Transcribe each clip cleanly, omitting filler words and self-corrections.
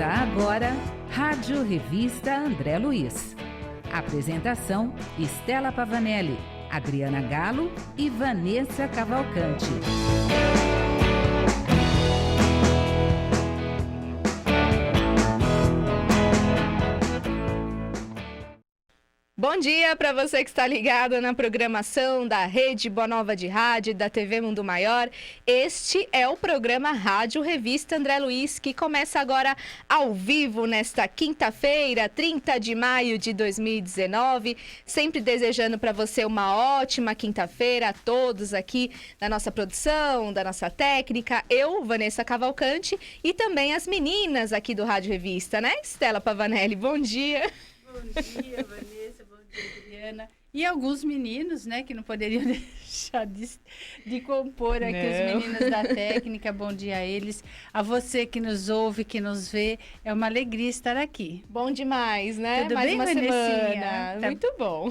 Começa agora, Rádio Revista André Luiz. Apresentação, Estela Pavanelli, Adriana Galo e Vanessa Cavalcante. Bom dia para você que está ligado na programação da Rede Boa Nova de Rádio e da TV Mundo Maior. Este é o programa Rádio Revista André Luiz, que começa agora ao vivo nesta quinta-feira, 30 de maio de 2019. Sempre desejando para você uma ótima quinta-feira, a todos aqui da nossa produção, da nossa técnica, eu, Vanessa Cavalcante, e também as meninas aqui do Rádio Revista, né? Estela Pavanelli, bom dia. Bom dia, Vanessa. Bom dia, Adriana. E alguns meninos, né, que não poderiam deixar de compor aqui, os meninos da técnica. Bom dia a eles. A você que nos ouve, que nos vê, é uma alegria estar aqui. Bom demais, né? Tudo Mais bem, uma Vanessinha? semana. Muito bom.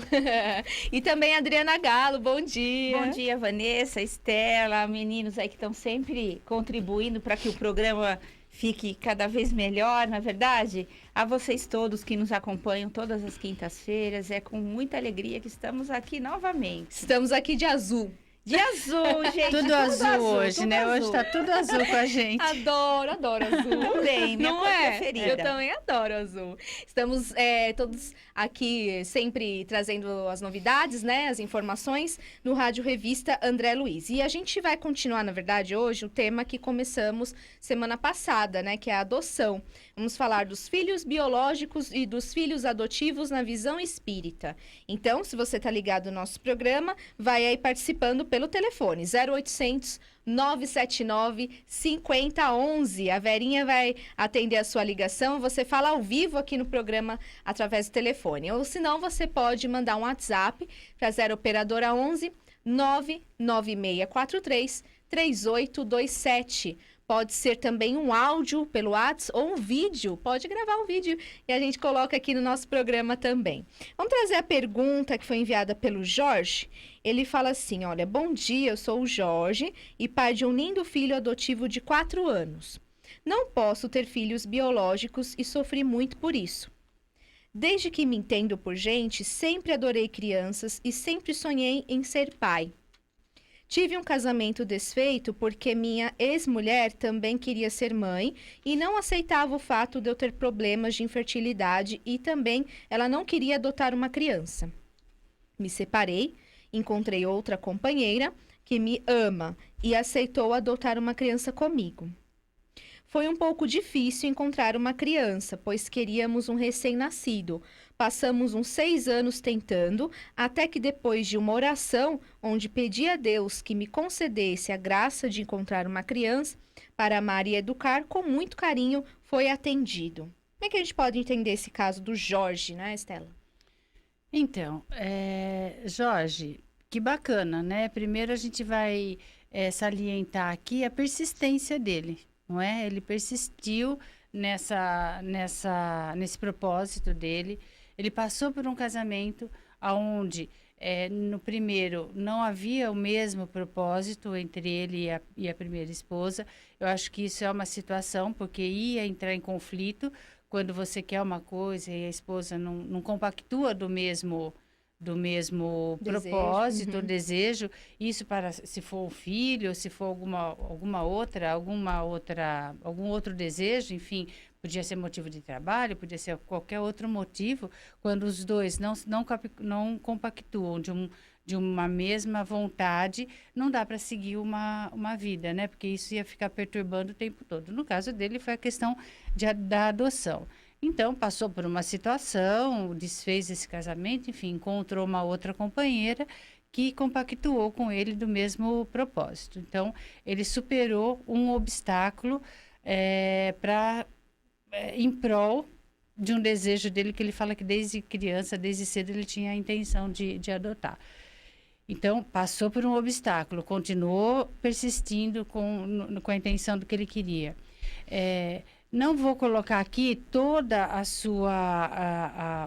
E também a Adriana Galo, bom dia. Bom dia, Vanessa, Estela, meninos aí que estão sempre contribuindo para que o programa fique cada vez melhor, na verdade. A vocês todos que nos acompanham todas as quintas-feiras, é com muita alegria que estamos aqui novamente. Estamos aqui de azul. De azul, gente. Tudo azul hoje, né? Azul. Hoje está tudo azul com a gente. Adoro azul. Também, minha Não cor é? preferida. Eu também adoro azul. Estamos todos aqui sempre trazendo as novidades, né? As informações no Rádio Revista André Luiz. E a gente vai continuar, na verdade, hoje o tema que começamos semana passada, né? Que é a adoção. Vamos falar dos filhos biológicos e dos filhos adotivos na visão espírita. Então, se você está ligado no nosso programa, vai aí participando pelo telefone 0800 979 5011. A Verinha vai atender a sua ligação. Você fala ao vivo aqui no programa através do telefone. Ou se não, você pode mandar um WhatsApp para 0 operadora 11 99643 3827. Pode ser também um áudio pelo WhatsApp ou um vídeo. Pode gravar um vídeo e a gente coloca aqui no nosso programa também. Vamos trazer a pergunta que foi enviada pelo Jorge. Ele fala assim, olha, bom dia, eu sou o Jorge e pai de um lindo filho adotivo de 4 anos. Não posso ter filhos biológicos e sofri muito por isso. Desde que me entendo por gente, sempre adorei crianças e sempre sonhei em ser pai. Tive um casamento desfeito porque minha ex-mulher também queria ser mãe e não aceitava o fato de eu ter problemas de infertilidade e também ela não queria adotar uma criança. Me separei, encontrei outra companheira que me ama e aceitou adotar uma criança comigo. Foi um pouco difícil encontrar uma criança, pois queríamos um recém-nascido. Passamos uns 6 anos tentando, até que depois de uma oração, onde pedi a Deus que me concedesse a graça de encontrar uma criança para amar e educar, com muito carinho, foi atendido. Como é que a gente pode entender esse caso do Jorge, né, Estela? Então, Jorge, que bacana, né? Primeiro a gente vai salientar aqui a persistência dele, não é? Ele persistiu nesse propósito dele. Ele passou por um casamento onde, no primeiro, não havia o mesmo propósito entre ele e a primeira esposa. Eu acho que isso é uma situação, porque ia entrar em conflito quando você quer uma coisa e a esposa não compactua do mesmo desejo, propósito, desejo. Isso para se for um filho, se for algum outro desejo, enfim, podia ser motivo de trabalho, podia ser qualquer outro motivo, quando os dois não compactuam de uma mesma vontade, não dá para seguir uma vida, né? Porque isso ia ficar perturbando o tempo todo. No caso dele, foi a questão da adoção. Então, passou por uma situação, desfez esse casamento, enfim, encontrou uma outra companheira que compactuou com ele do mesmo propósito. Então, ele superou um obstáculo em prol de um desejo dele, que ele fala que desde criança, desde cedo, ele tinha a intenção de adotar. Então, passou por um obstáculo, continuou persistindo com a intenção do que ele queria. Não vou colocar aqui toda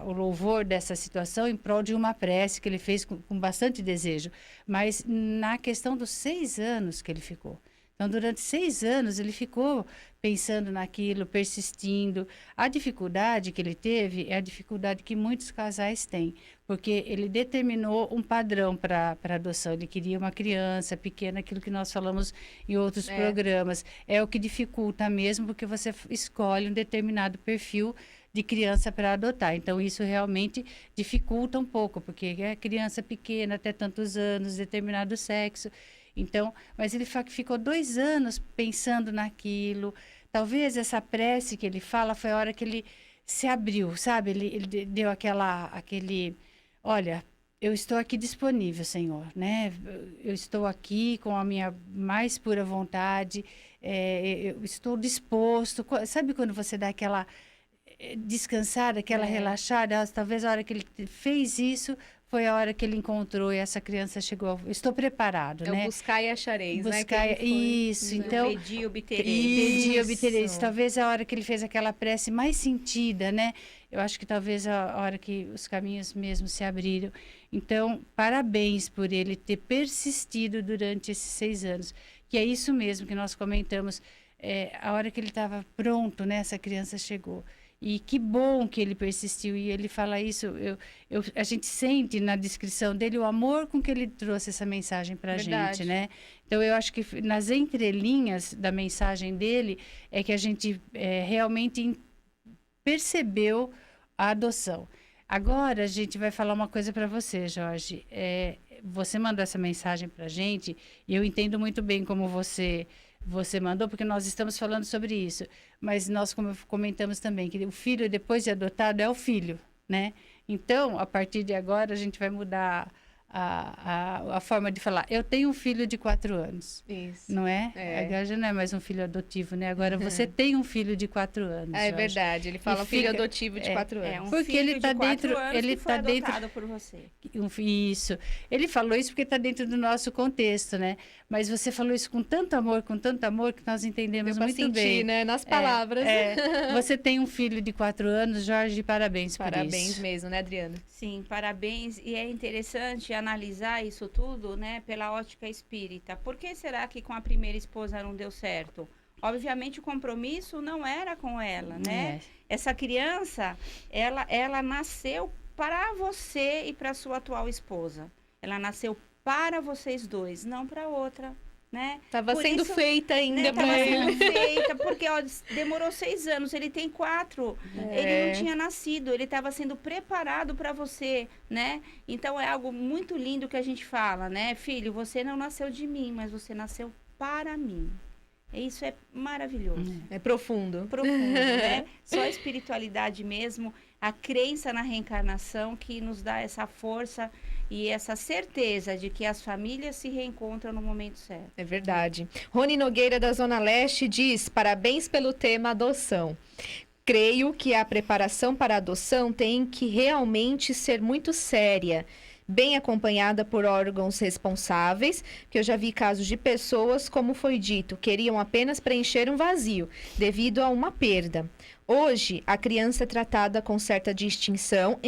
o louvor dessa situação em prol de uma prece que ele fez com bastante desejo, mas na questão dos 6 anos que ele ficou. Então, durante 6 anos, ele ficou pensando naquilo, persistindo. A dificuldade que ele teve é a dificuldade que muitos casais têm, porque ele determinou um padrão para adoção. Ele queria uma criança pequena, aquilo que nós falamos em outros programas. É o que dificulta mesmo, porque você escolhe um determinado perfil de criança para adotar. Então, isso realmente dificulta um pouco, porque é criança pequena, até tantos anos, determinado sexo. Então, mas ele ficou 2 anos pensando naquilo. Talvez essa prece que ele fala foi a hora que ele se abriu, sabe? Ele deu aquele, olha, eu estou aqui disponível, Senhor, né? Eu estou aqui com a minha mais pura vontade, eu estou disposto. Sabe quando você dá aquela descansada, aquela relaxada? Talvez a hora que ele fez isso foi a hora que ele encontrou e essa criança chegou. Estou preparado, né? Buscar e achareis, buscar, né? Isso, então... Pedir e obtereis. Pedir e obtereis. Talvez a hora que ele fez aquela prece mais sentida, né? Eu acho que talvez a hora que os caminhos mesmo se abriram. Então, parabéns por ele ter persistido durante esses 6 anos. Que é isso mesmo que nós comentamos. A hora que ele estava pronto, né? Essa criança chegou. E que bom que ele persistiu. E ele fala isso, a gente sente na descrição dele o amor com que ele trouxe essa mensagem para a gente, né? Então, eu acho que nas entrelinhas da mensagem dele é que a gente realmente percebeu a adoção. Agora, a gente vai falar uma coisa para você, Jorge. Você mandou essa mensagem para a gente e eu entendo muito bem como você mandou, porque nós estamos falando sobre isso. Mas nós comentamos também que o filho, depois de adotado, é o filho, né? Então, a partir de agora, a gente vai mudar a forma de falar. Eu tenho um filho de 4 anos. Isso. Não é? Agora já não é mais um filho adotivo, né? Agora você tem um filho de 4 anos. É verdade. Ele fala filho adotivo de 4 anos. Porque ele está dentro. Ele está dentro por você. Isso. Ele falou isso porque está dentro do nosso contexto, né? Mas você falou isso com tanto amor que nós entendemos muito sentir, bem, né? Nas palavras. Você tem um filho de 4 anos, Jorge, parabéns por isso. Parabéns mesmo, né, Adriana? Sim, parabéns. E é interessante analisar isso tudo, né, pela ótica espírita. Por que será que com a primeira esposa não deu certo? Obviamente o compromisso não era com ela, né? Essa criança, ela nasceu para você e para sua atual esposa. Ela nasceu para vocês dois, não para outra, né? Tava sendo feita ainda, né? para ele. Tava sendo feita, porque demorou 6 anos, ele tem 4, ele não tinha nascido, ele estava sendo preparado para você, né? Então é algo muito lindo que a gente fala, né? Filho, você não nasceu de mim, mas você nasceu para mim. Isso é maravilhoso. É profundo. Profundo, né? Só a espiritualidade mesmo, a crença na reencarnação que nos dá essa força e essa certeza de que as famílias se reencontram no momento certo. É verdade. Rony Nogueira, da Zona Leste, diz: parabéns pelo tema adoção. Creio que a preparação para a adoção tem que realmente ser muito séria, bem acompanhada por órgãos responsáveis, que eu já vi casos de pessoas, como foi dito, queriam apenas preencher um vazio devido a uma perda. Hoje, a criança é tratada com certa distinção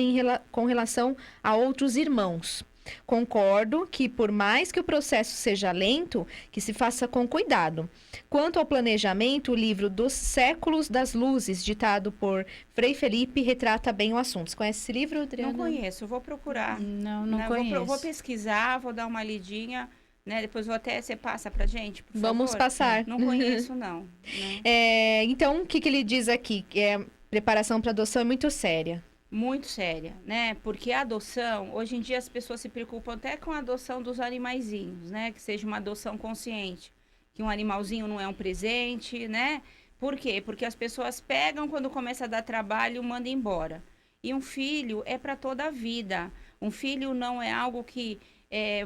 com relação a outros irmãos. Concordo que, por mais que o processo seja lento, que se faça com cuidado. Quanto ao planejamento, o livro Dos Séculos das Luzes, ditado por Frei Felipe, retrata bem o assunto. Você conhece esse livro, Adriana? Não conheço, vou procurar. Não conheço. Vou pesquisar, vou dar uma lidinha, né? Depois você passa pra gente, por Vamos favor. passar. Não conheço, não. Então, o que ele diz aqui? A preparação para adoção é muito séria. Muito séria, né? Porque a adoção, hoje em dia as pessoas se preocupam até com a adoção dos animaizinhos, né? Que seja uma adoção consciente. Que um animalzinho não é um presente, né? Por quê? Porque as pessoas pegam quando começa a dar trabalho, mandam embora. E um filho é para toda a vida. Um filho não é algo que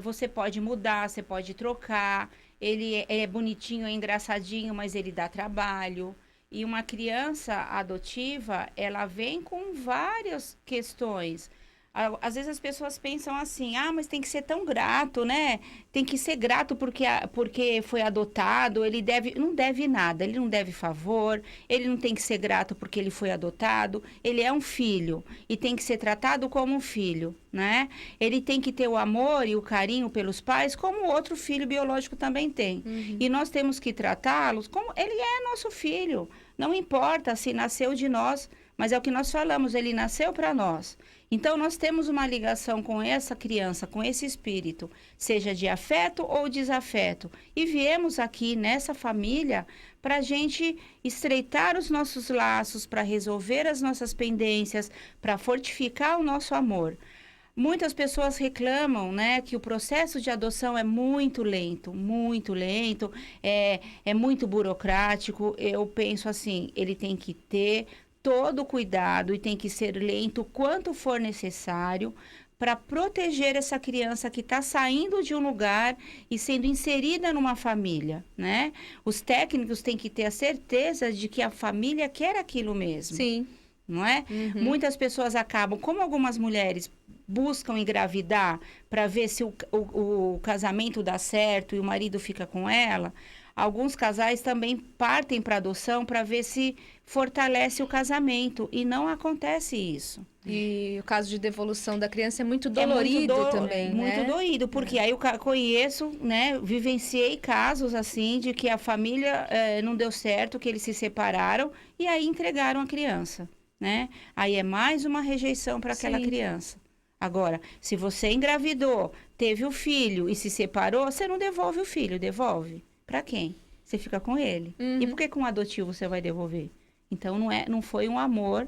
você pode mudar, você pode trocar. Ele é bonitinho, é engraçadinho, mas ele dá trabalho. E uma criança adotiva, ela vem com várias questões. Às vezes as pessoas pensam assim, mas tem que ser tão grato, né? Tem que ser grato porque foi adotado, não deve nada, ele não deve favor, ele não tem que ser grato porque ele foi adotado, ele é um filho e tem que ser tratado como um filho, né? Ele tem que ter o amor e o carinho pelos pais como outro filho biológico também tem. E nós temos que tratá-los como ele é nosso filho, não importa se nasceu de nós, mas é o que nós falamos, ele nasceu para nós. Então, nós temos uma ligação com essa criança, com esse espírito, seja de afeto ou desafeto. E viemos aqui nessa família para a gente estreitar os nossos laços, para resolver as nossas pendências, para fortificar o nosso amor. Muitas pessoas reclamam, né, que o processo de adoção é muito lento, é muito burocrático. Eu penso assim, ele tem que ter todo o cuidado e tem que ser lento quanto for necessário para proteger essa criança que está saindo de um lugar e sendo inserida numa família, né? Os técnicos têm que ter a certeza de que a família quer aquilo mesmo. Sim. Não é? Muitas pessoas acabam, como algumas mulheres buscam engravidar para ver se o casamento dá certo e o marido fica com ela, alguns casais também partem para adoção para ver se fortalece o casamento e não acontece isso. E o caso de devolução da criança é muito dolorido também, né? Muito doído, porque aí eu conheço, né, vivenciei casos assim de que a família não deu certo, que eles se separaram e aí entregaram a criança, né? Aí é mais uma rejeição para aquela criança. Agora, se você engravidou, teve o filho e se separou, você não devolve o filho, devolve. Para quem? Você fica com ele. E por que com um adotivo você vai devolver? Então, não foi um amor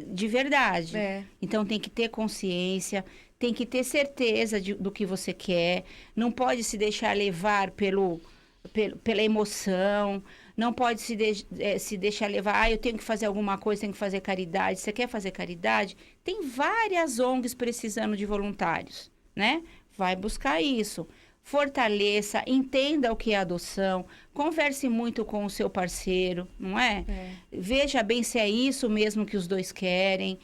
de verdade. Então, tem que ter consciência, tem que ter certeza do que você quer, não pode se deixar levar pela emoção, não pode se deixar levar, eu tenho que fazer alguma coisa, tenho que fazer caridade. Você quer fazer caridade? Tem várias ONGs precisando de voluntários, né? Vai buscar isso. Fortaleça, entenda o que é adoção, converse muito com o seu parceiro, não é? Veja bem se é isso mesmo que os dois querem.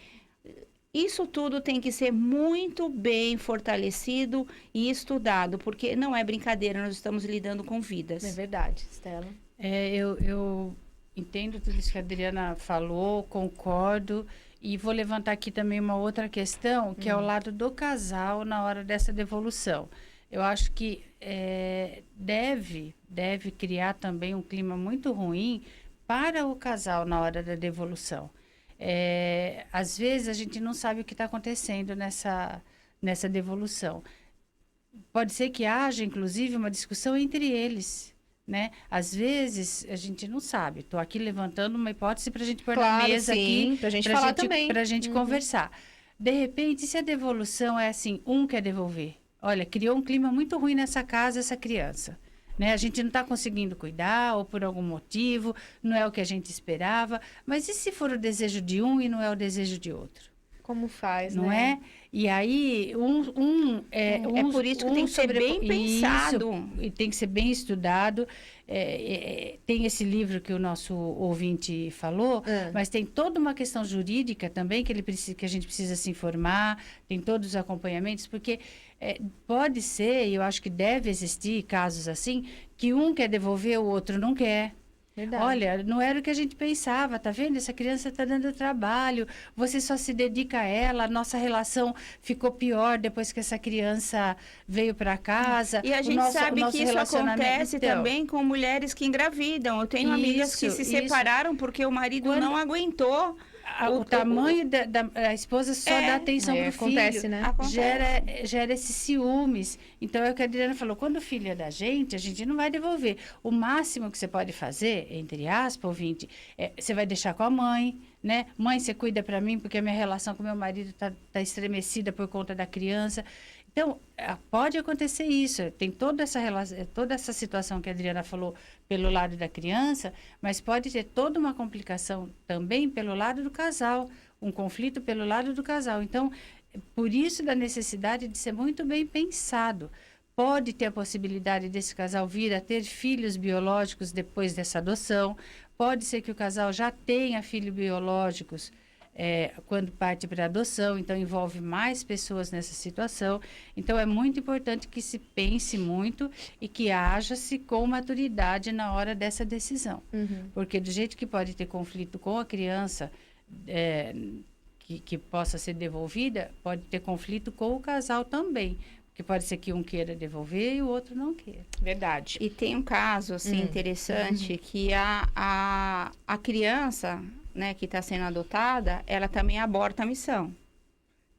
Isso tudo tem que ser muito bem fortalecido e estudado, porque não é brincadeira, nós estamos lidando com vidas. É verdade, Stella. Eu entendo tudo isso que a Adriana falou, concordo, e vou levantar aqui também uma outra questão, que é o lado do casal na hora dessa devolução. Eu acho que deve criar também um clima muito ruim para o casal na hora da devolução. Às vezes a gente não sabe o que está acontecendo nessa devolução. Pode ser que haja, inclusive, uma discussão entre eles, né? Às vezes a gente não sabe. Estou aqui levantando uma hipótese para a gente pôr na mesa aqui, para a gente falar também, para a gente conversar. De repente, se a devolução é assim, um quer devolver. Olha, criou um clima muito ruim nessa casa, essa criança. Né? A gente não está conseguindo cuidar, ou por algum motivo, não é o que a gente esperava. Mas e se for o desejo de um e não é o desejo de outro? Como faz, não né? É? E aí, é por isso que tem que ser bem pensado. E tem que ser bem estudado. Tem esse livro que o nosso ouvinte falou, mas tem toda uma questão jurídica também que a gente precisa se informar, tem todos os acompanhamentos, porque pode ser, e eu acho que deve existir casos assim, que um quer devolver, o outro não quer. Verdade. Olha, não era o que a gente pensava, tá vendo? Essa criança está dando trabalho, você só se dedica a ela, a nossa relação ficou pior depois que essa criança veio para casa. E a gente sabe que isso acontece também com mulheres que engravidam. Eu tenho amigas que se separaram porque o marido não aguentou. O tamanho da esposa só dá atenção para o filho. Acontece, né? Gera esses ciúmes. Então, é o que a Adriana falou. Quando o filho é da gente, a gente não vai devolver. O máximo que você pode fazer, entre aspas, ouvinte, você vai deixar com a mãe, né? Mãe, você cuida para mim, porque a minha relação com meu marido tá estremecida por conta da criança. Então, pode acontecer isso. Tem toda essa situação que a Adriana falou pelo lado da criança, mas pode ter toda uma complicação também pelo lado do casal, um conflito pelo lado do casal. Então, por isso da necessidade de ser muito bem pensado. Pode ter a possibilidade desse casal vir a ter filhos biológicos depois dessa adoção. Pode ser que o casal já tenha filhos biológicos quando parte para adoção, então envolve mais pessoas nessa situação. Então, é muito importante que se pense muito e que haja-se com maturidade na hora dessa decisão. Porque do jeito que pode ter conflito com a criança, que possa ser devolvida, pode ter conflito com o casal também. Porque pode ser que um queira devolver e o outro não queira. Verdade. E tem um caso, assim, interessante, que a criança, né, que está sendo adotada, ela também aborta a missão.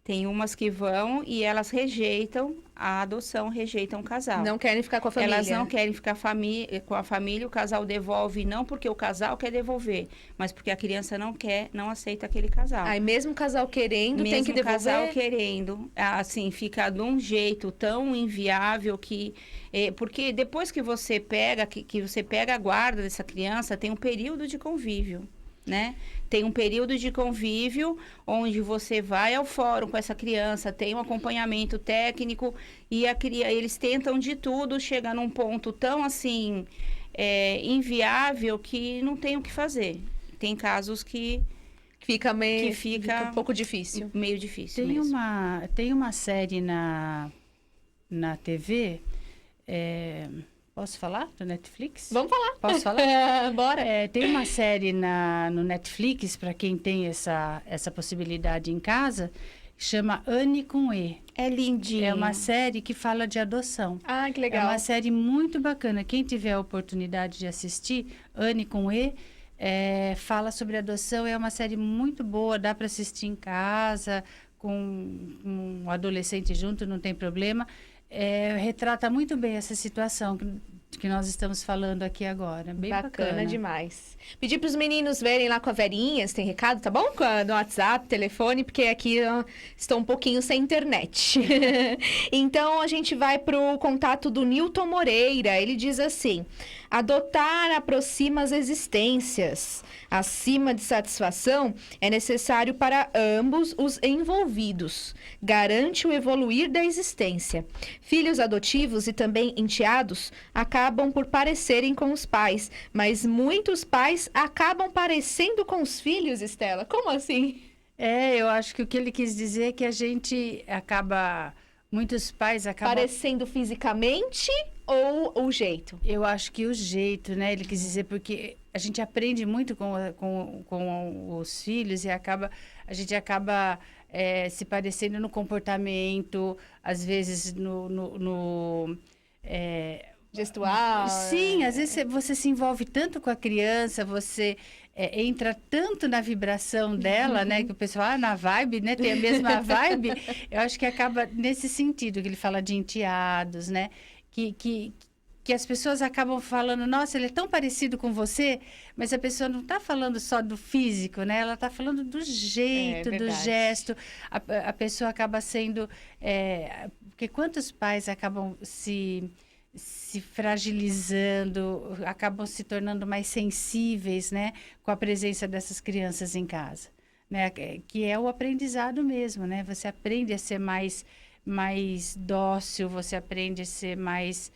Tem umas que vão e elas rejeitam a adoção, rejeitam o casal. Não querem ficar com a família. Elas não querem ficar com a família, o casal devolve, não porque o casal quer devolver, mas porque a criança não quer, não aceita aquele casal. Aí mesmo o casal querendo, tem que Mesmo o devolver. casal querendo, assim, fica de um jeito tão inviável que... porque depois que você pega, que você pega a guarda dessa criança, tem um período de convívio, né? Tem um período de convívio onde você vai ao fórum com essa criança, tem um acompanhamento técnico e eles tentam de tudo chegar num ponto tão, assim, inviável que não tem o que fazer. Tem casos que fica fica um pouco difícil. Meio difícil Tem mesmo. tem uma série na TV, posso falar? Do Netflix? Vamos falar. Posso falar? Bora. Tem uma série no Netflix, para quem tem essa possibilidade em casa, chama Anne com E. É lindinho. É uma série que fala de adoção. Ah, que É legal. uma série muito bacana. Quem tiver a oportunidade de assistir, Anne com E, fala sobre adoção. É uma série muito boa, dá para assistir em casa, com um adolescente junto, não tem problema. Retrata muito bem essa situação que nós estamos falando aqui agora. Bem bacana. Demais. Pedir para os meninos verem lá com a Verinha, se tem recado, tá bom? No WhatsApp, telefone, porque aqui estou um pouquinho sem internet. Então, a gente vai pro contato do Newton Moreira. Ele diz assim: adotar aproxima as existências. Acima de satisfação, é necessário para ambos os envolvidos. Garante o evoluir da existência. Filhos adotivos e também enteados acabam por parecerem com os pais, mas muitos pais acabam parecendo com os filhos, Estela. Como assim? Eu acho que o que ele quis dizer é que a gente acaba... Muitos pais acabam... Parecendo fisicamente ou o jeito? Eu acho que o jeito, né? Ele quis dizer porque a gente aprende muito com os filhos e a gente acaba se parecendo no comportamento, às vezes no gestual. Sim, às vezes você se envolve tanto com a criança, você entra tanto na vibração dela, né? Que o pessoal, na vibe, né? Tem a mesma vibe. Eu acho que acaba nesse sentido, que ele fala de enteados, né? Que as pessoas acabam falando, nossa, ele é tão parecido com você, mas a pessoa não está falando só do físico, né? Ela está falando do jeito, do gesto. A pessoa acaba sendo... porque quantos pais acabam se fragilizando, acabam se tornando mais sensíveis, né, com a presença dessas crianças em casa, né, que é o aprendizado mesmo, né, você aprende a ser mais dócil, você aprende a ser mais,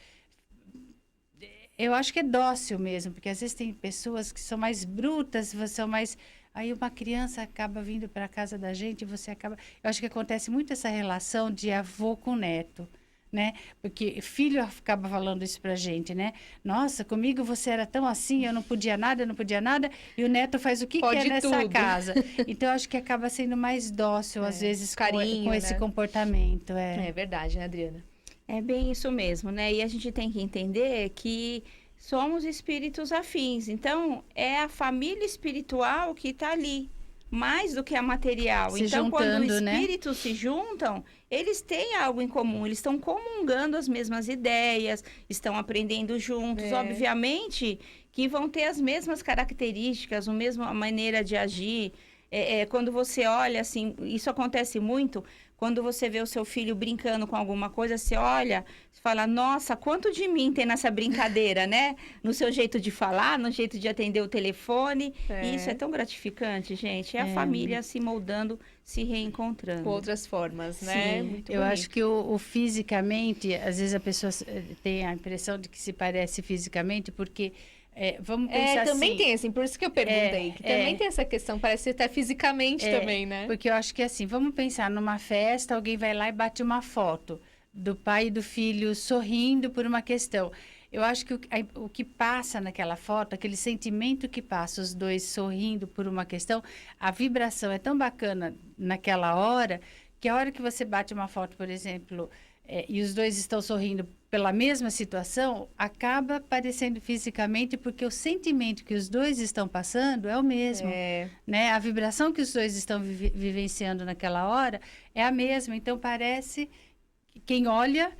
eu acho que é dócil mesmo, porque às vezes tem pessoas que são mais brutas, são mais... Aí uma criança acaba vindo para a casa da gente e você acaba... Eu acho que acontece muito essa relação de avô com neto, né? Porque filho acaba falando isso pra gente, né? Nossa, comigo você era tão assim, eu não podia nada, e o neto faz o que quer nessa casa. Então, eu acho que acaba sendo mais dócil, às vezes, carinho, com esse comportamento. É verdade, né, Adriana? É bem isso mesmo, né? E a gente tem que entender que somos espíritos afins. Então, é a família espiritual que está ali, mais do que a material. Então, quando os espíritos se juntam, eles têm algo em comum, eles estão comungando as mesmas ideias, estão aprendendo juntos. Obviamente que vão ter as mesmas características, a mesma maneira de agir. Quando você olha, assim, isso acontece muito, quando você vê o seu filho brincando com alguma coisa, você olha, você fala, nossa, quanto de mim tem nessa brincadeira, né? No seu jeito de falar, no jeito de atender o telefone. E isso é tão gratificante, gente. É a família se moldando, se reencontrando. Com outras formas, né? Sim, muito eu bonito. acho que o fisicamente, às vezes a pessoa tem a impressão de que se parece fisicamente, porque Vamos pensar também assim, tem assim, por isso que eu perguntei, que também tem essa questão, parece até fisicamente também, né? Porque eu acho que assim, vamos pensar numa festa, alguém vai lá e bate uma foto do pai e do filho sorrindo por uma questão. Eu acho que o que passa naquela foto, aquele sentimento que passa, os dois sorrindo por uma questão, a vibração é tão bacana naquela hora, que a hora que você bate uma foto, por exemplo, e os dois estão sorrindo pela mesma situação, acaba parecendo fisicamente, porque o sentimento que os dois estão passando é o mesmo, né? A vibração que os dois estão vivenciando naquela hora é a mesma. Então, parece que quem olha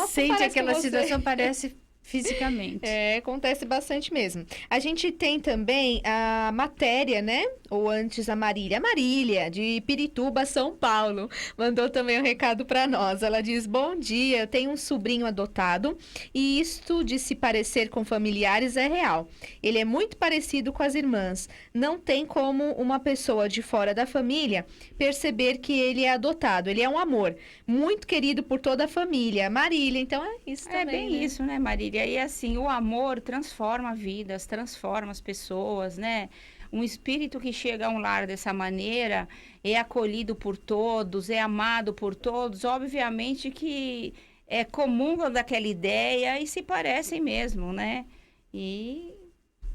sente aquela situação, parece fisicamente. Acontece bastante mesmo. A gente tem também a matéria, né? Ou antes a Marília, de Pirituba, São Paulo. Mandou também um recado para nós. Ela diz: bom dia, eu tenho um sobrinho adotado e isto de se parecer com familiares é real. Ele é muito parecido com as irmãs. Não tem como uma pessoa de fora da família perceber que ele é adotado. Ele é um amor, muito querido por toda a família. Marília, então é isso também. É bem isso, né, Marília? E assim, o amor transforma vidas, transforma as pessoas, né? Um espírito que chega a um lar dessa maneira é acolhido por todos, é amado por todos. Obviamente que é comum daquela ideia e se parecem mesmo, né? E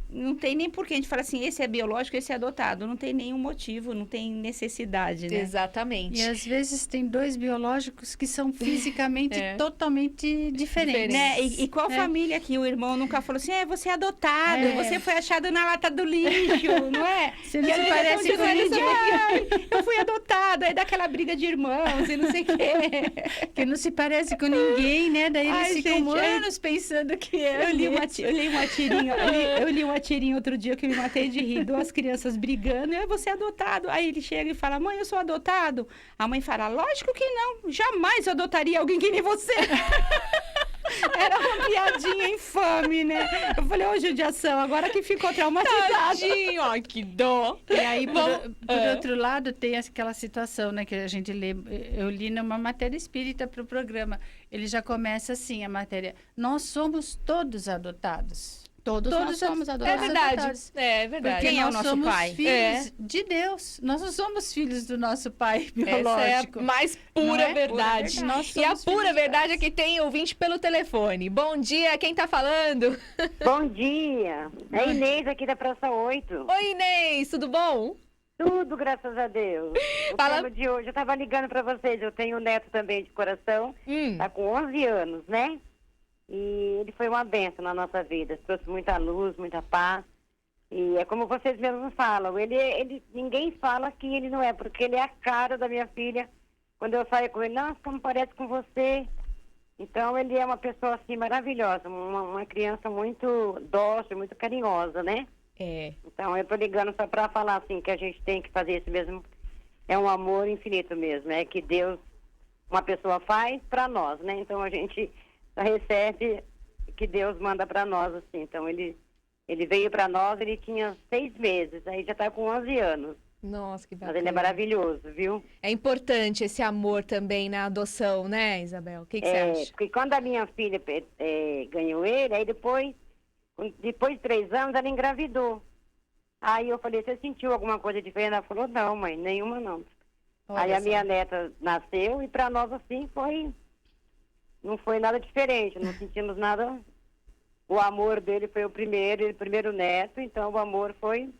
não tem nem por que a gente fala assim, esse é biológico, esse é adotado. Não tem nenhum motivo, não tem necessidade, né? Exatamente. E às vezes tem dois biológicos que são fisicamente totalmente diferentes. Né? E qual família que o irmão nunca falou assim, você é adotado, você foi achado na lata do lixo, não é? Você não se parece com ninguém. Eu fui adotado, aí dá aquela briga de irmãos e não sei o quê. Que não se parece com ninguém, né? Daí eles ficam anos pensando que eu li uma tirinha outro dia que eu me matei de rir, duas crianças brigando, você é adotado. Aí ele chega e fala, mãe, eu sou adotado. A mãe fala, lógico que não, jamais eu adotaria alguém que nem você. Era uma piadinha infame, né? Eu falei, judiação, agora que ficou traumatizado. Tadinho, ó, que dó. E aí, por outro lado, tem aquela situação, né, que a gente lê, eu li numa matéria espírita para o programa, ele já começa assim, a matéria, nós somos todos adotados. Todos nós somos adotados. É verdade. Porque Quem é o nós nosso somos pai? Filhos de Deus. Nós não somos filhos do nosso pai biológico. Essa é a mais pura verdade. Nós E a somos pura filhos de verdade Deus. é que tem ouvinte pelo telefone. Bom dia, quem tá falando? Bom dia. É a Inês aqui da Praça 8. Oi, Inês, tudo bom? Tudo, graças a Deus. O tema de hoje, eu tava ligando pra vocês, eu tenho um neto também de coração, tá com 11 anos, né? E ele foi uma bênção na nossa vida, trouxe muita luz, muita paz. E é como vocês mesmos falam, ninguém fala que ele não é, porque ele é a cara da minha filha. Quando eu saio com ele, nossa, como parece com você. Então ele é uma pessoa assim maravilhosa, uma criança muito dócil, muito carinhosa, né? Então eu tô ligando só para falar assim que a gente tem que fazer isso mesmo. É um amor infinito mesmo, é que Deus, uma pessoa faz para nós, né? Então a gente recebe que Deus manda para nós, assim. Então ele veio para nós, ele tinha 6 meses, aí já tá com 11 anos. Nossa, que bacana. Mas ele é maravilhoso, viu? É importante esse amor também na adoção, né, Isabel? O que você acha? Porque quando a minha filha ganhou ele, aí depois de 3 anos, ela engravidou. Aí eu falei, você sentiu alguma coisa diferente? Ela falou, não, mãe, nenhuma não. Olha aí a só. minha neta nasceu e para nós, assim, não foi nada diferente, não sentimos nada. O amor dele foi o primeiro neto, então o amor foi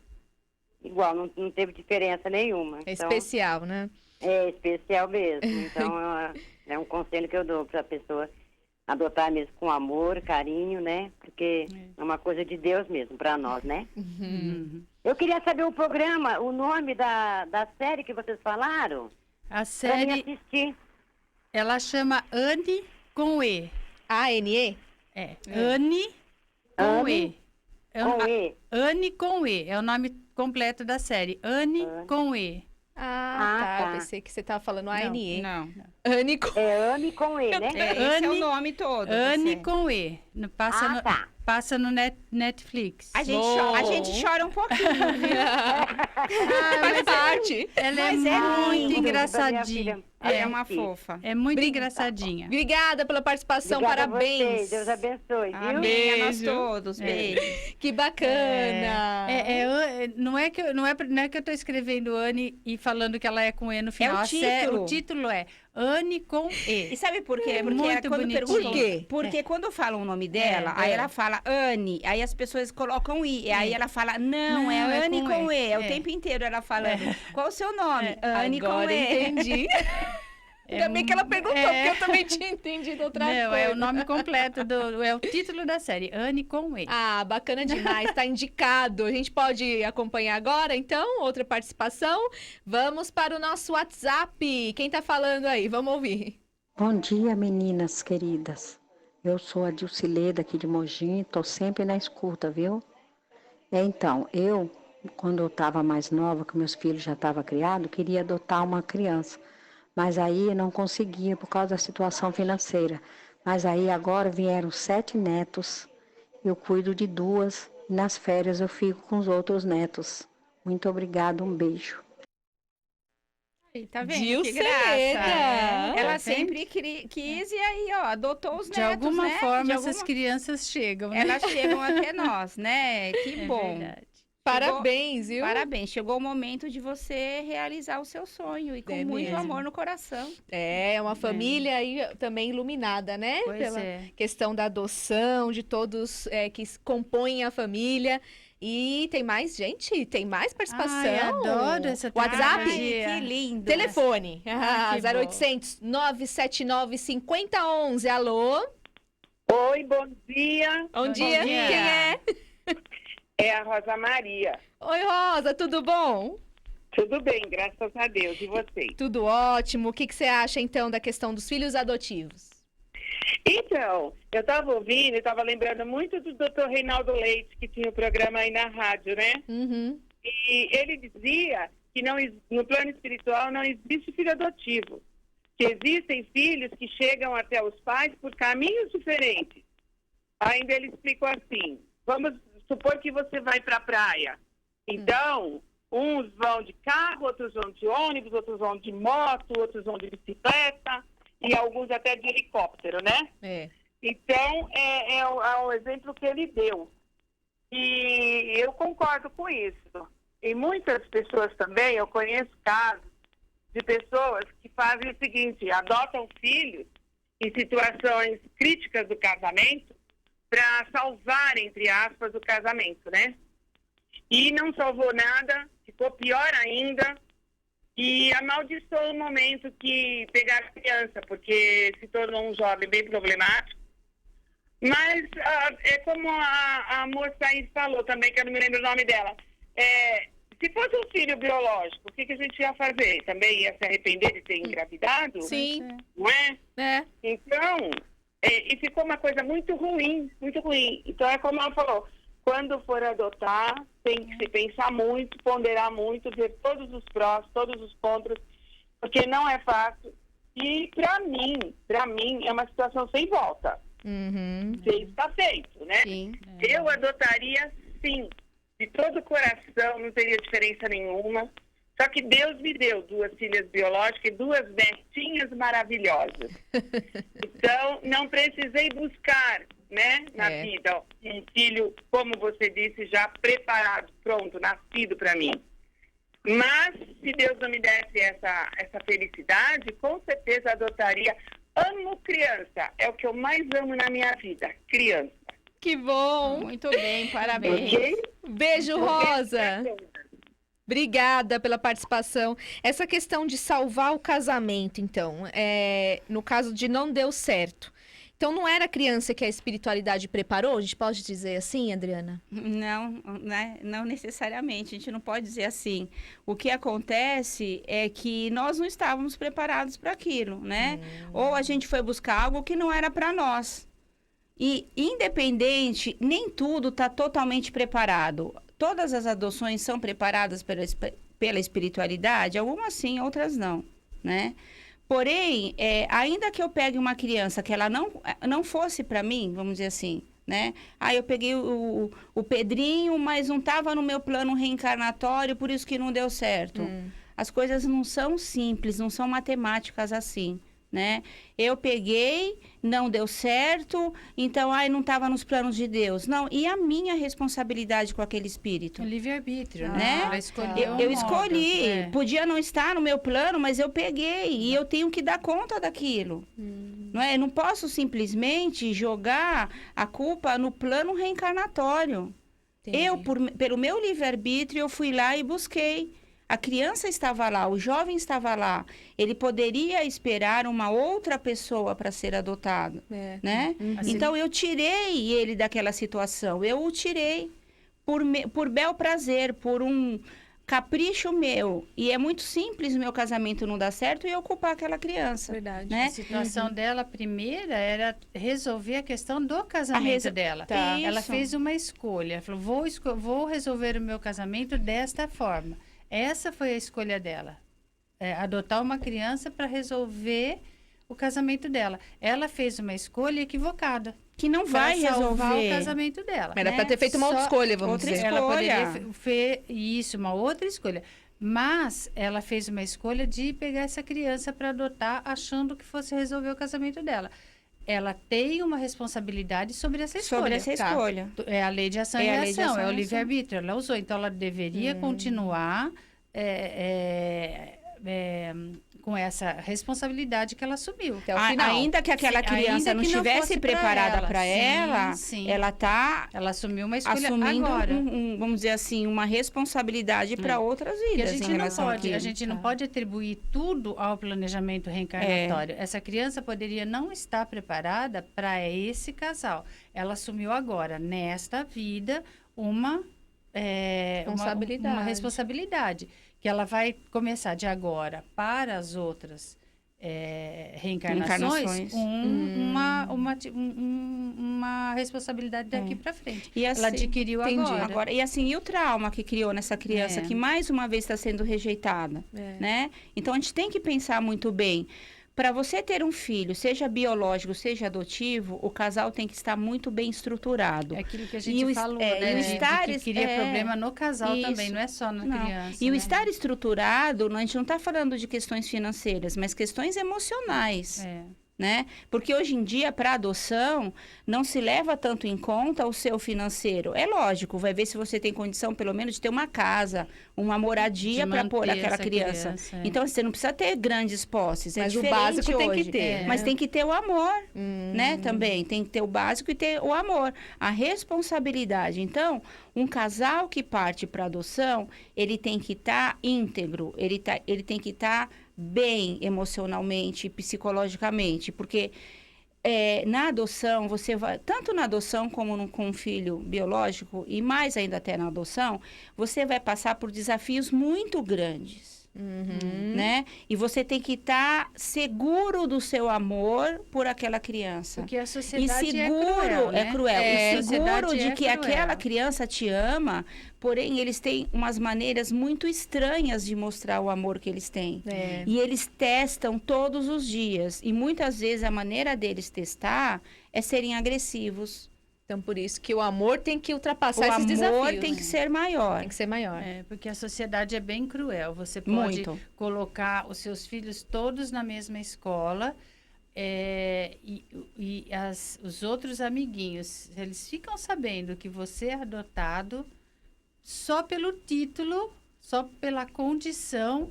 igual, não teve diferença nenhuma. É Então, especial, né? é especial mesmo. Então é um conselho que eu dou para a pessoa adotar mesmo com amor, carinho, né? Porque é uma coisa de Deus mesmo para nós, né? Eu queria saber o programa, o nome da série que vocês falaram, A para mim série, assistir. ela chama Anne com E. A-N-E? Anne com Anne E. Com E. Anne com E. É o nome completo da série. Anne com E. Tá. tá. Eu pensei que você tava falando A-N-E. Não. Anne com... É Anne com E, né? Esse é o Anne- nome todo. Anne você. com E. Passa, tá. passa no Netflix. A gente, Bom. a gente chora um pouquinho, viu? Faz parte. Ela é Mas é muito lindo. engraçadinha. Da Ela é uma fofa. É muito engraçadinha. Obrigada pela participação, Obrigada parabéns. a vocês, Deus abençoe, viu? Amém, a nós Beijo. todos. Beijo. Que bacana. Não é que eu tô escrevendo Anne e falando que ela é com E no final. o título. O título é Anne com E. E sabe por quê? É Porque muito quando bonitinho. perguntam... Por quê? Porque quando falam o nome dela, aí ela fala Anne, aí as pessoas colocam I, e aí ela fala, não, é Anne com E. É o tempo inteiro ela falando, qual o seu nome? Anne com Agora E. entendi. Ainda bem que ela perguntou, porque eu também tinha entendido outra coisa. Não, é o nome completo, é o título da série, Anne com E. Ah, bacana demais, tá indicado. A gente pode acompanhar agora, então, outra participação. Vamos para o nosso WhatsApp. Quem tá falando aí? Vamos ouvir. Bom dia, meninas queridas. Eu sou a Dilcilê daqui de Mogi, tô sempre na escuta, viu? Então, quando eu estava mais nova, que meus filhos já estavam criados, queria adotar uma criança. Mas aí eu não conseguia por causa da situação financeira. Mas aí agora vieram 7 netos, eu cuido de 2, e nas férias eu fico com os outros netos. Muito obrigada, um beijo. Tá vendo? Que Dilcilê. graça. Ela Tá sempre quis e aí, ó, adotou os De netos, alguma né? forma, De essas crianças chegam, né? Elas chegam até nós, né? Que bom. Verdade. Parabéns, viu? Parabéns. Chegou o momento de você realizar o seu sonho e com muito mesmo. amor no coração. É, uma família aí também iluminada, né? Pois Pela é. questão da adoção, de todos que compõem a família. E tem mais gente? Tem mais participação? Ai, adoro essa WhatsApp? tecnologia. Que lindo. Telefone. que 0800 979 5011. Alô? Oi, bom dia. Bom dia. dia. Quem é? É a Rosa Maria. Oi, Rosa, tudo bom? Tudo bem, graças a Deus. E vocês? Tudo ótimo. O que você acha, então, da questão dos filhos adotivos? Então, eu estava ouvindo e estava lembrando muito do Dr. Reinaldo Leite, que tinha o programa aí na rádio, né? Uhum. E ele dizia que no plano espiritual não existe filho adotivo. Que existem filhos que chegam até os pais por caminhos diferentes. Ainda ele explicou assim, vamos supor que você vai para a praia. Então, uns vão de carro, outros vão de ônibus, outros vão de moto, outros vão de bicicleta e alguns até de helicóptero, né? É. Então, é o exemplo que ele deu. E eu concordo com isso. E muitas pessoas também, eu conheço casos de pessoas que fazem o seguinte, adotam filhos em situações críticas do casamento para salvar, entre aspas, o casamento, né? E não salvou nada, ficou pior ainda e amaldiçoou o momento que pegaram a criança, porque se tornou um jovem bem problemático. Mas é como a moça aí falou também, que eu não me lembro o nome dela. Se fosse um filho biológico, o que a gente ia fazer? Também ia se arrepender de ter engravidado? Sim. Não é? É. Então, e ficou uma coisa muito ruim, muito ruim. Então, é como ela falou, quando for adotar, tem que se pensar muito, ponderar muito, ver todos os prós, todos os contras, porque não é fácil. E, para mim, é uma situação sem volta. Uhum. Feito está feito, né? Sim. Eu adotaria, sim, de todo o coração, não teria diferença nenhuma. Só que Deus me deu 2 filhas biológicas e 2 netinhas maravilhosas. Então, não precisei buscar, né, na vida, um filho, como você disse, já preparado, pronto, nascido para mim. Mas, se Deus não me desse essa felicidade, com certeza adotaria. Amo criança, é o que eu mais amo na minha vida, criança. Que bom. Muito bem, parabéns. Ok? Beijo, Rosa. Obrigada pela participação. Essa questão de salvar o casamento, então, no caso de não deu certo. Então, não era a criança que a espiritualidade preparou? A gente pode dizer assim, Adriana? Não, né? Não necessariamente, a gente não pode dizer assim. O que acontece é que nós não estávamos preparados para aquilo, né? Ou a gente foi buscar algo que não era para nós. E, independente, nem tudo está totalmente preparado. Todas as adoções são preparadas pela espiritualidade, algumas sim, outras não, né? Porém, ainda que eu pegue uma criança que ela não fosse para mim, vamos dizer assim, né? Aí eu peguei o Pedrinho, mas não estava no meu plano reencarnatório, por isso que não deu certo. as coisas não são simples, não são matemáticas assim, né? Eu peguei, não deu certo, então, não estava nos planos de Deus. Não, e a minha responsabilidade com aquele espírito? O livre-arbítrio, né? Ela escolheu Eu um escolhi, modo, podia não estar no meu plano, mas eu peguei e eu tenho que dar conta daquilo. Não é? Eu não posso simplesmente jogar a culpa no plano reencarnatório. Eu, pelo meu livre-arbítrio, eu fui lá e busquei. A criança estava lá, o jovem estava lá. Ele poderia esperar uma outra pessoa para ser adotado, né? Assim, Então, eu tirei ele daquela situação. Eu o tirei por bel prazer, por um capricho meu. E é muito simples o meu casamento não dar certo e eu culpar aquela criança. Verdade. Né? A situação dela primeira era resolver a questão do casamento dela. Tá. Ela Isso. fez uma escolha. Falou, vou resolver o meu casamento desta forma. Essa foi a escolha dela. Adotar uma criança para resolver o casamento dela. Ela fez uma escolha equivocada. Que não vai Pra salvar resolver. o casamento dela. Era né? para ter feito uma outra escolha, vamos outra dizer. escolha. Ela poderia isso, uma outra escolha. Mas ela fez uma escolha de pegar essa criança para adotar, achando que fosse resolver o casamento dela. Ela tem uma responsabilidade sobre essa escolha. Sobre essa escolha. É a lei de ação e É a lei de reação, ação é o e livre-arbítrio. Ela usou, então ela deveria continuar com essa responsabilidade que ela assumiu. Até o final. Ainda que aquela criança não estivesse preparada para ela, sim. ela está Ela assumiu uma escolha assumindo, agora. vamos dizer assim, uma responsabilidade para outras Porque vidas a em gente não relação pode, àquilo. a gente não pode atribuir tudo ao planejamento reencarnatório. Essa criança poderia não estar preparada para esse casal. Ela assumiu agora, nesta vida, uma responsabilidade. Que ela vai começar de agora para as outras reencarnações. Uma responsabilidade daqui para frente. E assim, ela adquiriu agora. E assim, e o trauma que criou nessa criança, que mais uma vez está sendo rejeitada, né? Então, a gente tem que pensar muito bem. Para você ter um filho, seja biológico, seja adotivo, o casal tem que estar muito bem estruturado. É aquilo que a gente falou, né? E o estar, que cria problema no casal isso. também, não é só na criança. E o né? estar estruturado, a gente não está falando de questões financeiras, mas questões emocionais. Né? Porque hoje em dia, para adoção, não se leva tanto em conta o seu financeiro. É lógico, vai ver se você tem condição, pelo menos, de ter uma casa, uma moradia para pôr aquela criança. Então, você não precisa ter grandes posses. Mas é o básico hoje. tem que ter. Mas tem que ter o amor, né? Também tem que ter o básico e ter o amor. A responsabilidade. Então, um casal que parte para adoção, ele tem que estar íntegro, ele tem que estar bem emocionalmente, psicologicamente, porque na adoção, você vai, tanto na adoção como com um filho biológico, e mais ainda até na adoção, você vai passar por desafios muito grandes. Né? E você tem que estar seguro do seu amor por aquela criança. Porque a sociedade e seguro é cruel. E seguro de que aquela criança te ama, porém eles têm umas maneiras muito estranhas de mostrar o amor que eles têm. E eles testam todos os dias. E muitas vezes a maneira deles testar é serem agressivos. Então, por isso que o amor tem que ultrapassar esses desafios. O amor tem que ser maior. Tem que ser maior. Porque a sociedade é bem cruel. Você pode colocar os seus filhos todos na mesma escola os outros amiguinhos, eles ficam sabendo que você é adotado só pelo título, só pela condição,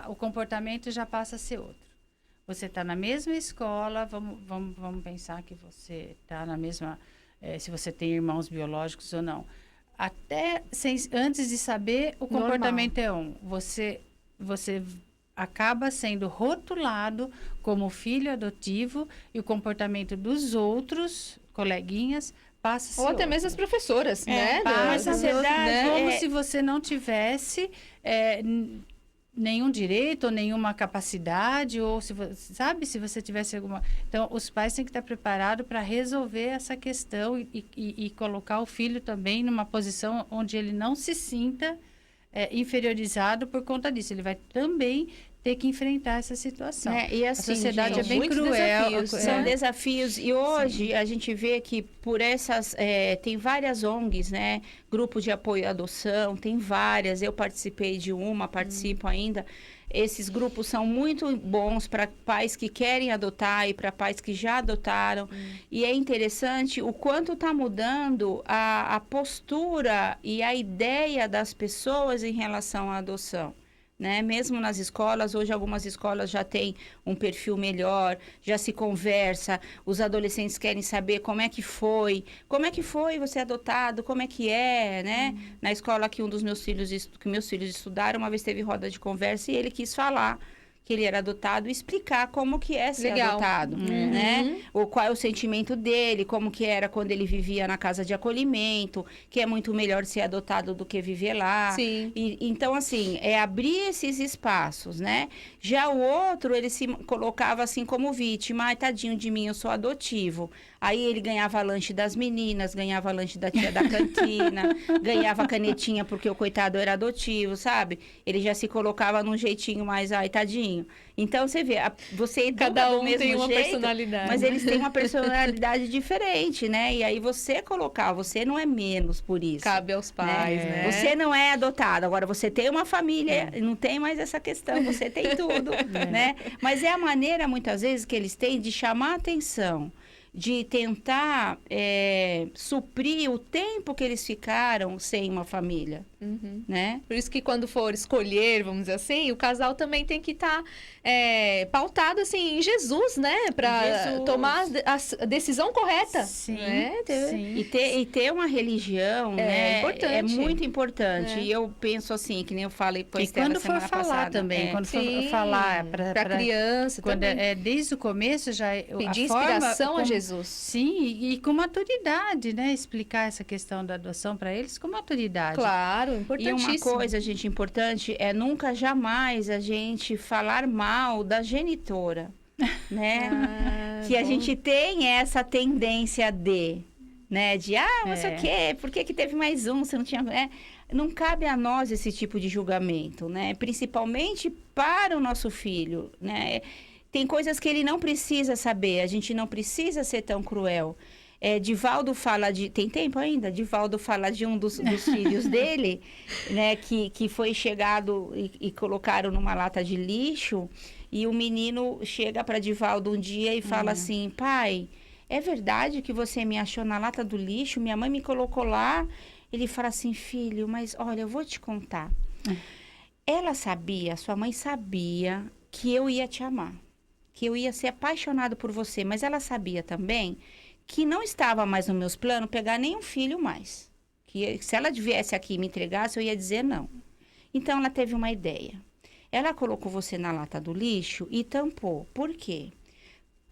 o comportamento já passa a ser outro. Você está na mesma escola, vamos pensar que você está na mesma, se você tem irmãos biológicos ou não. Antes de saber, o comportamento é você acaba sendo rotulado como filho adotivo e o comportamento dos outros coleguinhas passa a ser ou até mesmo as professoras, né? Mas na verdade, como se você não tivesse nenhum direito ou nenhuma capacidade, ou se você tivesse alguma... Então, os pais têm que estar preparados para resolver essa questão e colocar o filho também numa posição onde ele não se sinta inferiorizado por conta disso. Ele vai também ter que enfrentar essa situação. E assim, a sociedade gente, é bem cruel. São desafios. E hoje a gente vê que por essas... tem várias ONGs, né? Grupos de apoio à adoção, tem várias. Eu participei de uma, participo ainda. Esses grupos são muito bons para pais que querem adotar e para pais que já adotaram. E é interessante o quanto está mudando a postura e a ideia das pessoas em relação à adoção. Né? Mesmo nas escolas, hoje algumas escolas já têm um perfil melhor, já se conversa, os adolescentes querem saber como é que foi você adotado, como é que é, né? Na escola que meus filhos estudaram, uma vez teve roda de conversa e ele quis falar que ele era adotado e explicar como que é ser adotado, né? Ou qual é o sentimento dele, como que era quando ele vivia na casa de acolhimento, que é muito melhor ser adotado do que viver lá. Sim. Então, assim, é abrir esses espaços, né? Já o outro, ele se colocava assim como vítima. Ai, tadinho de mim, eu sou adotivo. Aí ele ganhava lanche das meninas, ganhava lanche da tia da cantina, ganhava canetinha porque o coitado era adotivo, sabe? Ele já se colocava num jeitinho mais, ai, tadinho. Então, você vê, você educa cada um do mesmo tem uma jeito, personalidade. mas eles têm uma personalidade diferente, né? E aí você não é menos por isso. Cabe aos pais, né? Você não é adotado, agora você tem uma família, não tem mais essa questão, você tem tudo, né? Mas é a maneira, muitas vezes, que eles têm de chamar a atenção, de tentar suprir o tempo que eles ficaram sem uma família, né? Por isso que quando for escolher, vamos dizer assim, o casal também tem que estar pautado assim em Jesus, né? Para tomar a decisão correta. Sim, né? sim. E ter uma religião, né? Importante. É muito importante. E eu penso assim, que nem eu falei para Estela quando for falar passada, também, quando for falar para criança quando também. Desde o começo já pedir inspiração a Jesus. Sim, e com maturidade, né? Explicar essa questão da adoção para eles com maturidade. Claro, importantíssimo. E uma coisa, gente, importante é nunca jamais a gente falar mal da genitora, né? Que a gente tem essa tendência né? De, não sei o quê, por que teve mais um, você não tinha... Não cabe a nós esse tipo de julgamento, né? Principalmente para o nosso filho, né? Tem coisas que ele não precisa saber, a gente não precisa ser tão cruel. Divaldo fala de... Tem tempo ainda? Divaldo fala de um dos filhos dele, né? Que foi chegado e colocaram numa lata de lixo. E o menino chega para Divaldo um dia e fala assim, pai, é verdade que você me achou na lata do lixo? Minha mãe me colocou lá. Ele fala assim, filho, mas olha, eu vou te contar. Ela sabia, sua mãe sabia que eu ia te amar, que eu ia ser apaixonado por você, mas ela sabia também que não estava mais nos meus planos pegar nenhum filho mais. Que se ela viesse aqui e me entregasse, eu ia dizer não. Então, ela teve uma ideia. Ela colocou você na lata do lixo e tampou. Por quê?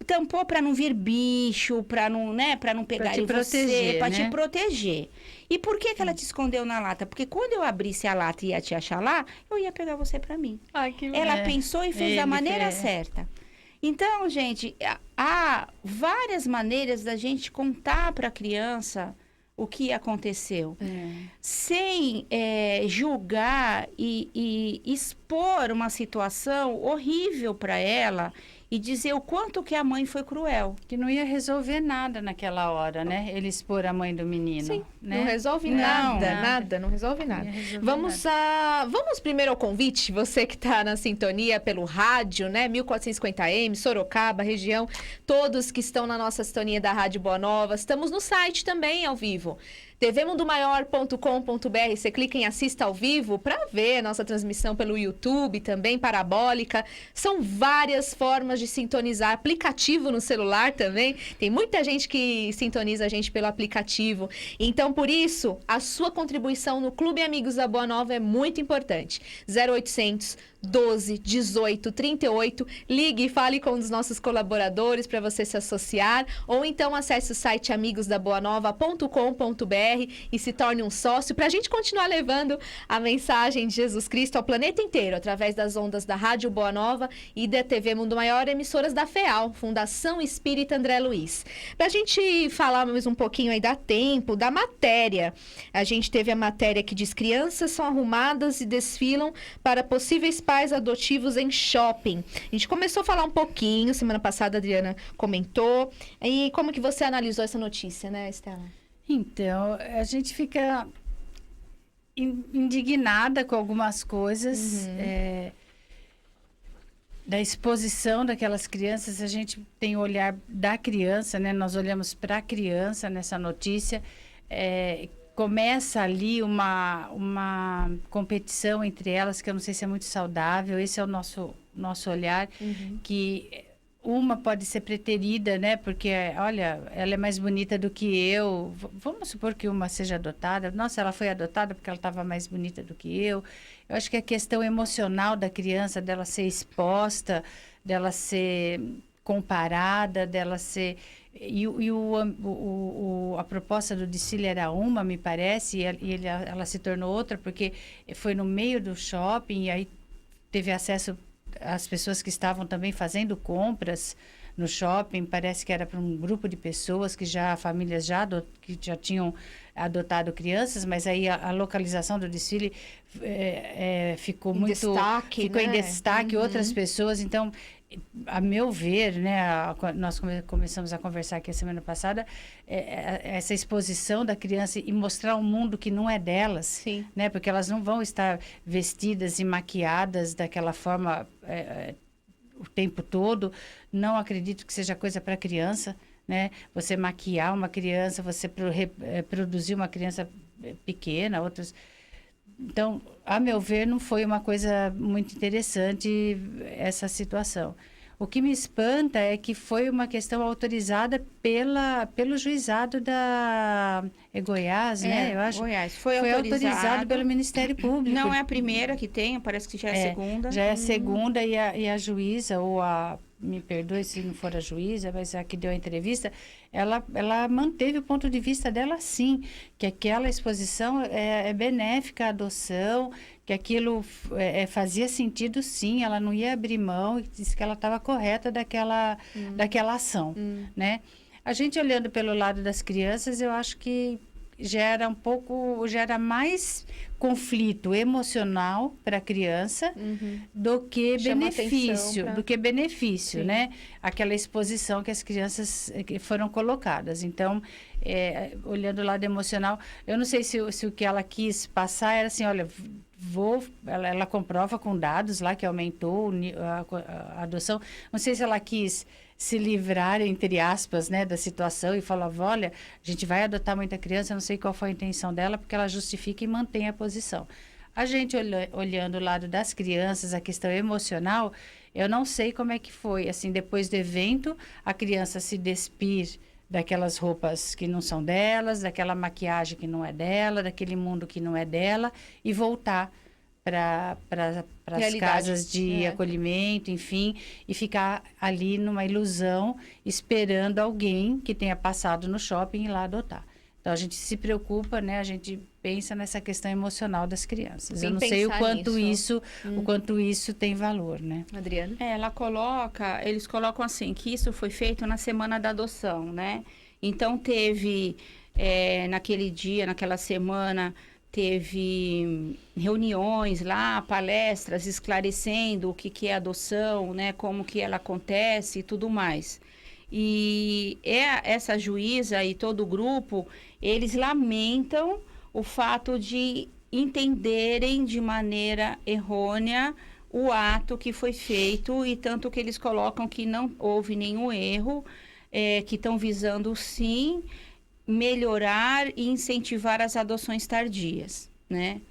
Tampou para não vir bicho, para não, né, para não pegar em você, para te proteger. E por que ela te escondeu na lata? Porque quando eu abrisse a lata e ia te achar lá, eu ia pegar você para mim. Ai, que ela pensou e fez da maneira certa. Então, gente, há várias maneiras da gente contar para a criança o que aconteceu, sem julgar e expor uma situação horrível para ela e dizer o quanto que a mãe foi cruel. Que não ia resolver nada naquela hora, né? Ele expor a mãe do menino. Sim, né? não resolve nada, não resolve nada. Vamos primeiro ao convite, você que está na sintonia pelo rádio, né? 1450M, Sorocaba, região, todos que estão na nossa sintonia da Rádio Boa Nova. Estamos no site também, ao vivo. tvmundomaior.com.br, você clica em assista ao vivo para ver a nossa transmissão pelo YouTube, também parabólica. São várias formas de sintonizar, aplicativo no celular também. Tem muita gente que sintoniza a gente pelo aplicativo. Então, por isso, a sua contribuição no Clube Amigos da Boa Nova é muito importante. 0800 12 18 38. Ligue e fale com um dos nossos colaboradores para você se associar. Ou então acesse o site amigosdaboanova.com.br e se torne um sócio para a gente continuar levando a mensagem de Jesus Cristo ao planeta inteiro, através das ondas da Rádio Boa Nova e da TV Mundo Maior, emissoras da FEAL, Fundação Espírita André Luiz. Para a gente falar mais um pouquinho aí, dá tempo, da matéria. A gente teve a matéria que diz: crianças são arrumadas e desfilam para possíveis pais adotivos em shopping. A gente começou a falar um pouquinho, semana passada a Adriana comentou. E como que você analisou essa notícia, né, Estela? Então, a gente fica indignada com algumas coisas. Da exposição daquelas crianças, a gente tem o olhar da criança, né? Nós olhamos para a criança nessa notícia. Começa ali uma competição entre elas, que eu não sei se é muito saudável. Esse é o nosso olhar, que uma pode ser preterida, né? Porque, olha, ela é mais bonita do que eu. Vamos supor que uma seja adotada. Nossa, ela foi adotada porque ela estava mais bonita do que eu. Eu acho que a questão emocional da criança, dela ser exposta, dela ser comparada, dela ser... a proposta do desfile era uma, me parece, e ela se tornou outra, porque foi no meio do shopping, e aí teve acesso às pessoas que estavam também fazendo compras no shopping. Parece que era para um grupo de pessoas famílias que já tinham adotado crianças, mas aí a localização do desfile ficou em destaque, outras pessoas. Então, a meu ver, né, nós começamos a conversar aqui a semana passada, essa exposição da criança e mostrar um mundo que não é delas, Sim. né, porque elas não vão estar vestidas e maquiadas daquela forma o tempo todo. Não acredito que seja coisa para criança, né? Você maquiar uma criança, você produzir uma criança pequena, outras... Então, a meu ver, não foi uma coisa muito interessante essa situação. O que me espanta é que foi uma questão autorizada pelo juizado da Goiás, né? Eu acho. Goiás. Foi autorizado pelo Ministério Público. Não é a primeira que tem, parece que já é a segunda. Já é a segunda, e a juíza, ou me perdoe se não for a juíza, mas a que deu a entrevista, ela manteve o ponto de vista dela, sim, que aquela exposição é benéfica à adoção, que aquilo fazia sentido, sim, ela não ia abrir mão, e disse que ela estava correta daquela ação, né? A gente olhando pelo lado das crianças, eu acho que gera mais conflito emocional para a criança do que benefício, né? Aquela exposição que as crianças foram colocadas. Então, olhando o lado emocional, eu não sei se o que ela quis passar era assim, olha, ela comprova com dados lá que aumentou a adoção. Não sei se ela quis se livrar, entre aspas, né, da situação e falava, olha, a gente vai adotar muita criança, eu não sei qual foi a intenção dela, porque ela justifica e mantém a posição. A gente olhando o lado das crianças, a questão emocional, eu não sei como é que foi. Assim, depois do evento, a criança se despir daquelas roupas que não são delas, daquela maquiagem que não é dela, daquele mundo que não é dela, e voltar para as casas de acolhimento, enfim, e ficar ali numa ilusão, esperando alguém que tenha passado no shopping ir lá adotar. Então, a gente se preocupa, né? A gente pensa nessa questão emocional das crianças. Eu não sei o quanto isso tem valor, né? Adriana? Eles colocam assim, que isso foi feito na semana da adoção, né? Então, teve, naquele dia, naquela semana, teve reuniões lá, palestras esclarecendo o que é adoção, né? Como que ela acontece e tudo mais. E essa juíza e todo o grupo, eles lamentam o fato de entenderem de maneira errônea o ato que foi feito, e tanto que eles colocam que não houve nenhum erro, que estão visando, sim, melhorar e incentivar as adoções tardias, né?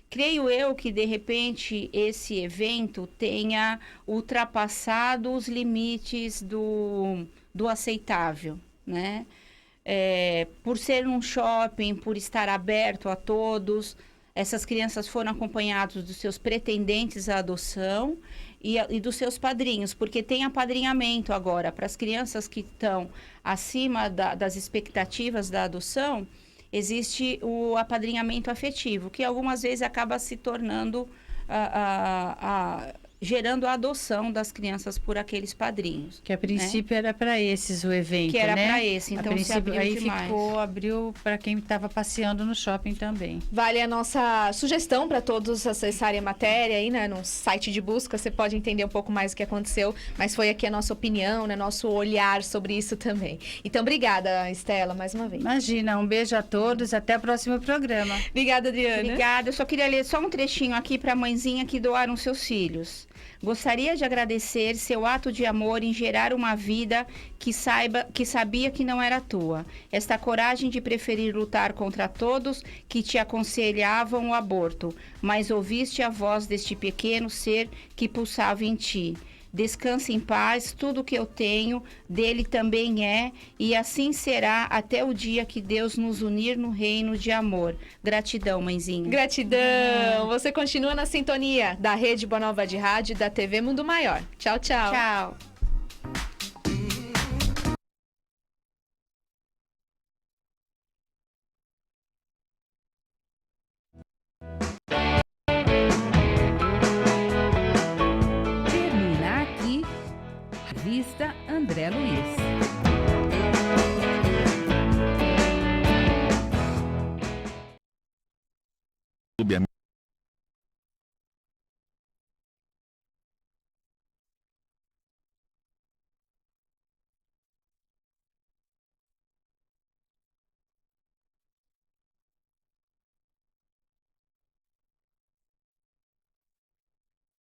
Creio eu que, de repente, esse evento tenha ultrapassado os limites do aceitável, né? Por ser um shopping, por estar aberto a todos, essas crianças foram acompanhadas dos seus pretendentes à adoção e dos seus padrinhos, porque tem apadrinhamento agora para as crianças que estão acima das expectativas da adoção. Existe o apadrinhamento afetivo, que algumas vezes acaba se tornando gerando a adoção das crianças por aqueles padrinhos. Que a princípio era para esses o evento, que era né? para esse, então se abriu aí demais. abriu para quem estava passeando no shopping também. Vale a nossa sugestão para todos acessarem a matéria aí, né? No site de busca, você pode entender um pouco mais o que aconteceu, mas foi aqui a nossa opinião, né? Nosso olhar sobre isso também. Então, obrigada, Estela, mais uma vez. Imagina, um beijo a todos, até o próximo programa. Obrigada, Adriana. Obrigada, eu só queria ler só um trechinho aqui para a mãezinha que doaram seus filhos. Gostaria de agradecer seu ato de amor em gerar uma vida que sabia que não era tua. Esta coragem de preferir lutar contra todos que te aconselhavam o aborto, mas ouviste a voz deste pequeno ser que pulsava em ti. Descanse em paz, tudo que eu tenho dele também é, e assim será até o dia que Deus nos unir no reino de amor. Gratidão, mãezinha. Gratidão. Você continua na sintonia da Rede Boa Nova de Rádio e da TV Mundo Maior. Tchau, tchau. Tchau. Termina aqui, Revista André Luiz.